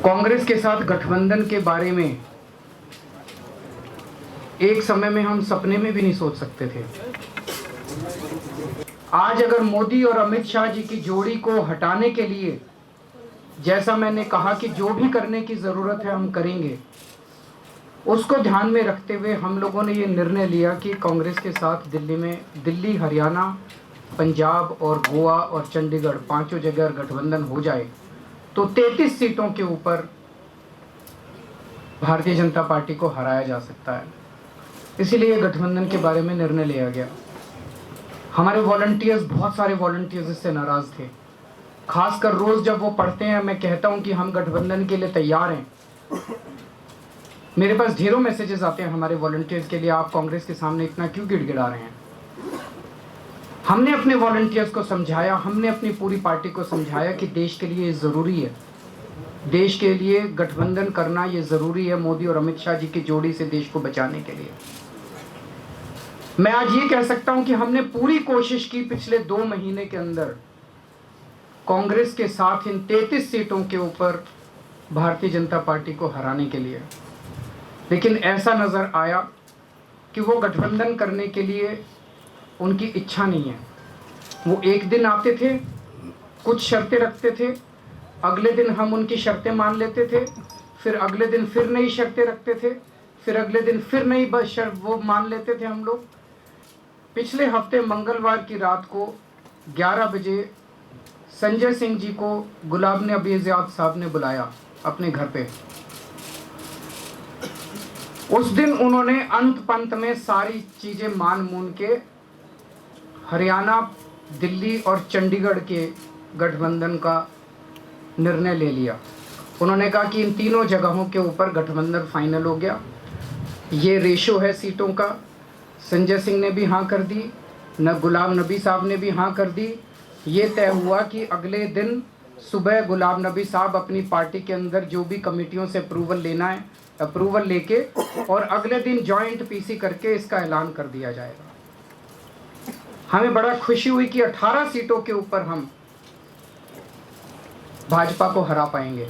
कांग्रेस के साथ गठबंधन के बारे में एक समय में हम सपने में भी नहीं सोच सकते थे। आज अगर मोदी और अमित शाह जी की जोड़ी को हटाने के लिए, जैसा मैंने कहा कि जो भी करने की ज़रूरत है हम करेंगे, उसको ध्यान में रखते हुए हम लोगों ने ये निर्णय लिया कि कांग्रेस के साथ दिल्ली, हरियाणा, पंजाब और गोवा और चंडीगढ़ पांचों जगह गठबंधन हो जाए तो 33 सीटों के ऊपर भारतीय जनता पार्टी को हराया जा सकता है। इसीलिए गठबंधन के बारे में निर्णय लिया गया। हमारे वॉलंटियर्स, बहुत सारे वॉलंटियर्स इससे नाराज़ थे। खासकर रोज़ जब वो पढ़ते हैं, मैं कहता हूं कि हम गठबंधन के लिए तैयार हैं, मेरे पास ढेरों मैसेजेस आते हैं हमारे वॉलंटियर्स के लिए, आप कांग्रेस के सामने इतना क्यों गिड़गिड़ा रहे हैं। हमने अपने वॉलंटियर्स को समझाया, हमने अपनी पूरी पार्टी को समझाया कि देश के लिए ज़रूरी है, देश के लिए गठबंधन करना ये ज़रूरी है, मोदी और अमित शाह जी की जोड़ी से देश को बचाने के लिए। मैं आज ये कह सकता हूं कि हमने पूरी कोशिश की पिछले 2 महीने के अंदर कांग्रेस के साथ इन 33 सीटों के ऊपर भारतीय जनता पार्टी को हराने के लिए, लेकिन ऐसा नज़र आया कि वो गठबंधन करने के लिए उनकी इच्छा नहीं है। वो एक दिन आते थे, कुछ शर्तें रखते थे, अगले दिन हम उनकी शर्तें मान लेते थे, फिर अगले दिन फिर नई शर्तें रखते थे, फिर अगले दिन फिर नई वो मान लेते थे हम लोग। पिछले हफ्ते मंगलवार की रात को 11 बजे संजय सिंह जी को गुलाब नबी आज़ाद साहब ने बुलाया अपने घर पे। उस दिन उन्होंने अंत पंत में सारी चीज़ें मान मून के हरियाणा, दिल्ली और चंडीगढ़ के गठबंधन का निर्णय ले लिया। उन्होंने कहा कि इन तीनों जगहों के ऊपर गठबंधन फाइनल हो गया। ये रेशो है सीटों का। संजय सिंह ने भी हाँ कर दी, गुलाब नबी साहब ने भी हाँ कर दी। ये तय हुआ कि अगले दिन सुबह गुलाब नबी साहब अपनी पार्टी के अंदर जो भी कमेटियों से अप्रूवल लेना है, अप्रूवल लेके और अगले दिन जॉइंट पीसी करके इसका ऐलान कर दिया जाएगा। हमें बड़ा खुशी हुई कि 18 सीटों के ऊपर हम भाजपा को हरा पाएंगे।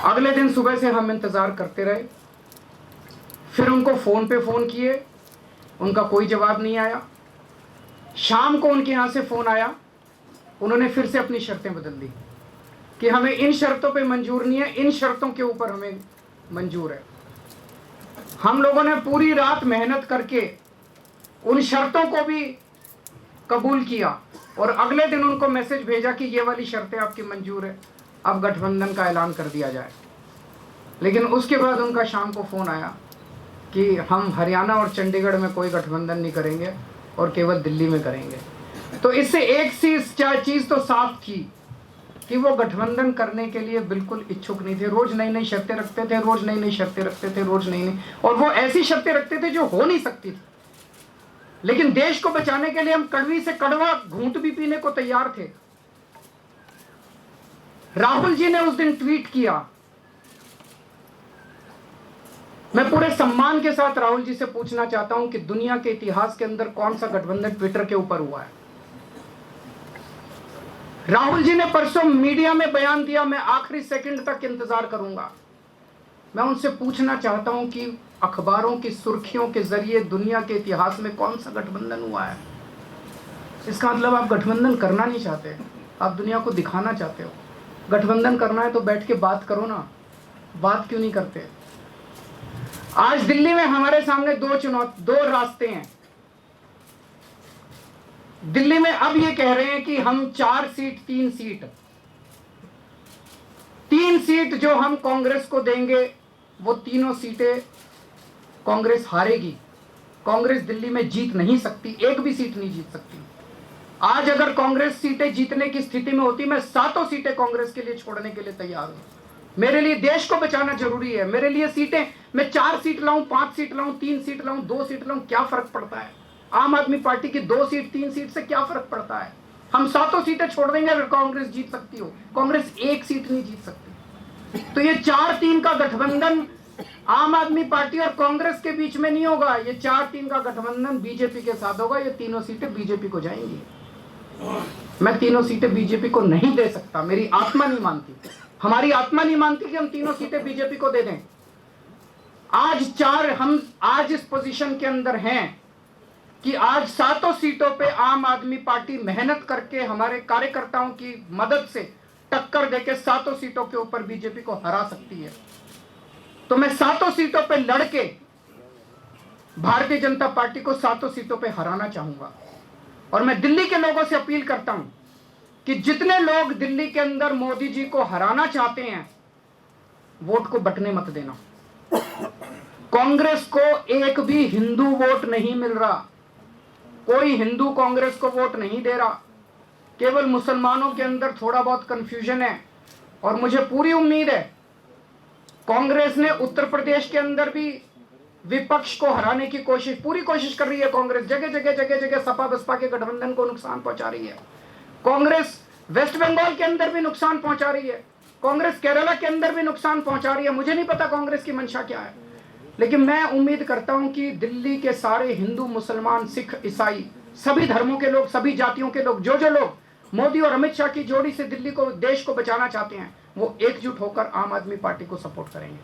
अगले दिन सुबह से हम इंतज़ार करते रहे, फिर उनको फ़ोन पे फ़ोन किए, उनका कोई जवाब नहीं आया। शाम को उनके यहाँ से फ़ोन आया, उन्होंने फिर से अपनी शर्तें बदल दी कि हमें इन शर्तों पे मंजूर नहीं है, इन शर्तों के ऊपर हमें मंजूर है। हम लोगों ने पूरी रात मेहनत करके उन शर्तों को भी कबूल किया और अगले दिन उनको मैसेज भेजा कि ये वाली शर्तें आपकी मंजूर है, अब गठबंधन का ऐलान कर दिया जाए। लेकिन उसके बाद उनका शाम को फ़ोन आया कि हम हरियाणा और चंडीगढ़ में कोई गठबंधन नहीं करेंगे और केवल दिल्ली में करेंगे। तो इससे एक चीज़ तो साफ थी कि वो गठबंधन करने के लिए बिल्कुल इच्छुक नहीं थे। रोज़ नई नई शर्तें रखते थे, रोज़ नई नई शर्तें रखते थे, रोज़ नई नई, और वो ऐसी शर्तें रखते थे जो हो नहीं सकती थी। लेकिन देश को बचाने के लिए हम कड़वी से कड़वा घूंट भी पीने को तैयार थे। राहुल जी ने उस दिन ट्वीट किया। मैं पूरे सम्मान के साथ राहुल जी से पूछना चाहता हूं कि दुनिया के इतिहास के अंदर कौन सा गठबंधन ट्विटर के ऊपर हुआ है। राहुल जी ने परसों मीडिया में बयान दिया, मैं आखिरी सेकंड तक इंतजार करूंगा। मैं उनसे पूछना चाहता हूं कि अखबारों की सुर्खियों के जरिए दुनिया के इतिहास में कौन सा गठबंधन हुआ है। इसका मतलब आप गठबंधन करना नहीं चाहते, आप दुनिया को दिखाना चाहते हो। गठबंधन करना है तो बैठ के बात करो ना, बात क्यों नहीं करते। आज दिल्ली में हमारे सामने दो रास्ते हैं। दिल्ली में अब ये कह रहे हैं कि हम 4 सीट 3 सीट जो हम कांग्रेस को देंगे वो तीनों सीटें कांग्रेस हारेगी। कांग्रेस दिल्ली में जीत नहीं सकती, एक भी सीट नहीं जीत सकती। आज अगर कांग्रेस सीटें जीतने की स्थिति में होती, मैं 7 सीटें कांग्रेस के लिए छोड़ने के लिए तैयार हूं। मेरे लिए देश को बचाना जरूरी है। मेरे लिए सीटें, मैं 4 सीट लाऊं, 5 सीट लाऊं, 3 सीट लाऊं, 2 सीट लाऊं, क्या फर्क पड़ता है। आम आदमी पार्टी की 2 सीट 3 सीट से क्या फर्क पड़ता है। हम 7 सीटें छोड़ देंगे अगर कांग्रेस जीत सकती हो। कांग्रेस 1 सीट नहीं जीत सकती। तो ये 4-3 का गठबंधन आम आदमी पार्टी और कांग्रेस के बीच में नहीं होगा। ये 4-3 का गठबंधन बीजेपी के साथ होगा। ये तीनों सीटें बीजेपी को जाएंगी। मैं तीनों सीटें बीजेपी को नहीं दे सकता, मेरी आत्मा नहीं मानती। हमारी आत्मा नहीं मानती कि हम तीनों सीटें बीजेपी को दे दें। हम आज इस पोजीशन के अंदर हैं कि आज 7 सीटों पे आम आदमी पार्टी मेहनत करके हमारे कार्यकर्ताओं की मदद से टक्कर देके 7 सीटों के ऊपर बीजेपी को हरा सकती है। तो मैं 7 सीटों पे लड़के भारतीय जनता पार्टी को 7 सीटों पे हराना चाहूंगा। और मैं दिल्ली के लोगों से अपील करता हूं कि जितने लोग दिल्ली के अंदर मोदी जी को हराना चाहते हैं, वोट को बंटने मत देना। कांग्रेस को एक भी हिंदू वोट नहीं मिल रहा, कोई हिंदू कांग्रेस को वोट नहीं दे रहा, केवल मुसलमानों के अंदर थोड़ा बहुत कंफ्यूजन है। और मुझे पूरी उम्मीद है कांग्रेस ने उत्तर प्रदेश के अंदर भी विपक्ष को हराने की पूरी कोशिश कर रही है। कांग्रेस जगह जगह सपा बसपा के गठबंधन को नुकसान पहुंचा रही है। कांग्रेस वेस्ट बंगाल के अंदर भी नुकसान पहुंचा रही है, कांग्रेस केरला के अंदर भी नुकसान पहुंचा रही है। मुझे नहीं पता कांग्रेस की मंशा क्या है, लेकिन मैं उम्मीद करता हूं कि दिल्ली के सारे हिंदू, मुसलमान, सिख, ईसाई, सभी धर्मों के लोग, सभी जातियों के लोग, जो लोग मोदी और अमित शाह की जोड़ी से दिल्ली को, देश को बचाना चाहते हैं, वो एकजुट होकर आम आदमी पार्टी को सपोर्ट करेंगे।